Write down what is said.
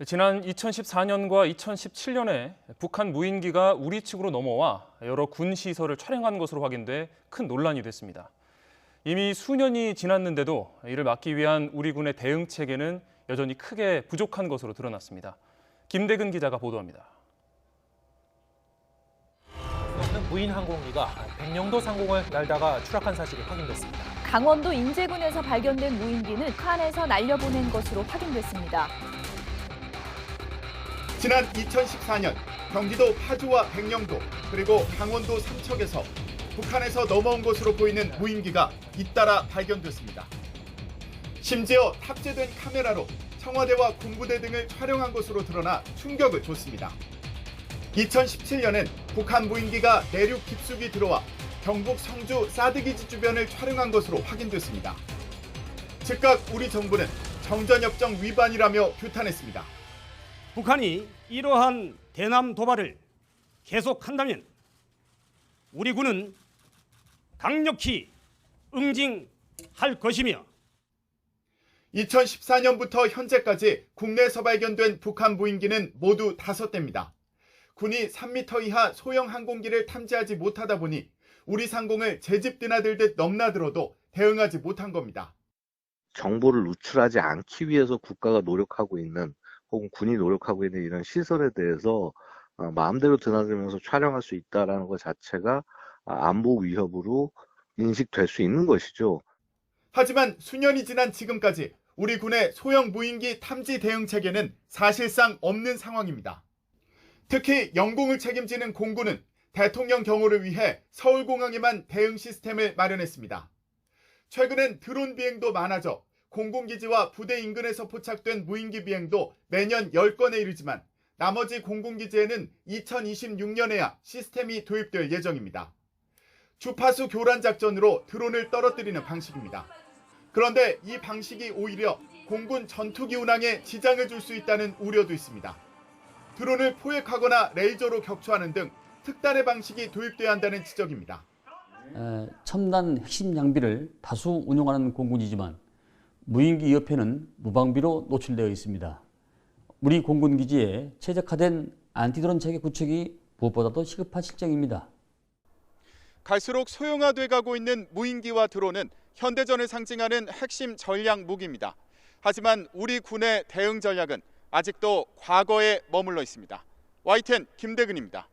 지난 2014년과 2017년에 북한 무인기가 우리 측으로 넘어와 여러 군 시설을 촬영한 것으로 확인돼 큰 논란이 됐습니다. 이미 수년이 지났는데도 이를 막기 위한 우리 군의 대응 체계는 여전히 크게 부족한 것으로 드러났습니다. 김대근 기자가 보도합니다. 무인 항공기가 백령도 상공을 날다가 추락한 사실이 확인됐습니다. 강원도 인제군에서 발견된 무인기는 북한에서 날려보낸 것으로 확인됐습니다. 지난 2014년 경기도 파주와 백령도 그리고 강원도 삼척에서 북한에서 넘어온 것으로 보이는 무인기가 잇따라 발견됐습니다. 심지어 탑재된 카메라로 청와대와 군부대 등을 촬영한 것으로 드러나 충격을 줬습니다. 2017년엔 북한 무인기가 내륙 깊숙이 들어와 경북 성주 사드기지 주변을 촬영한 것으로 확인됐습니다. 즉각 우리 정부는 정전협정 위반이라며 규탄했습니다. 북한이 이러한 대남 도발을 계속한다면 우리 군은 강력히 응징할 것이며 2014년부터 현재까지 국내에서 발견된 북한 무인기는 모두 5대입니다. 군이 3m 이하 소형 항공기를 탐지하지 못하다 보니 우리 상공을 제집 드나들듯 넘나들어도 대응하지 못한 겁니다. 정보를 누출하지 않기 위해서 국가가 노력하고 있는 혹은 군이 노력하고 있는 이런 시설에 대해서 마음대로 드나들면서 촬영할 수 있다는 것 자체가 안보 위협으로 인식될 수 있는 것이죠. 하지만 수년이 지난 지금까지 우리 군의 소형 무인기 탐지 대응 체계는 사실상 없는 상황입니다. 특히 영공을 책임지는 공군은 대통령 경호를 위해 서울공항에만 대응 시스템을 마련했습니다. 최근엔 드론 비행도 많아져 공군기지와 부대 인근에서 포착된 무인기 비행도 매년 10건에 이르지만 나머지 공군기지에는 2026년에야 시스템이 도입될 예정입니다. 주파수 교란 작전으로 드론을 떨어뜨리는 방식입니다. 그런데 이 방식이 오히려 공군 전투기 운항에 지장을 줄 수 있다는 우려도 있습니다. 드론을 포획하거나 레이저로 격추하는 등 특단의 방식이 도입돼야 한다는 지적입니다. 첨단 핵심 장비를 다수 운용하는 공군이지만 무인기 옆에는 무방비로 노출되어 있습니다. 우리 공군 기지에 최적화된 안티드론 체계 구축이 무엇보다도 시급한 실정입니다. 갈수록 소형화돼 가고 있는 무인기와 드론은 현대전을 상징하는 핵심 전략 무기입니다. 하지만 우리 군의 대응 전략은 아직도 과거에 머물러 있습니다. YTN 김대근입니다.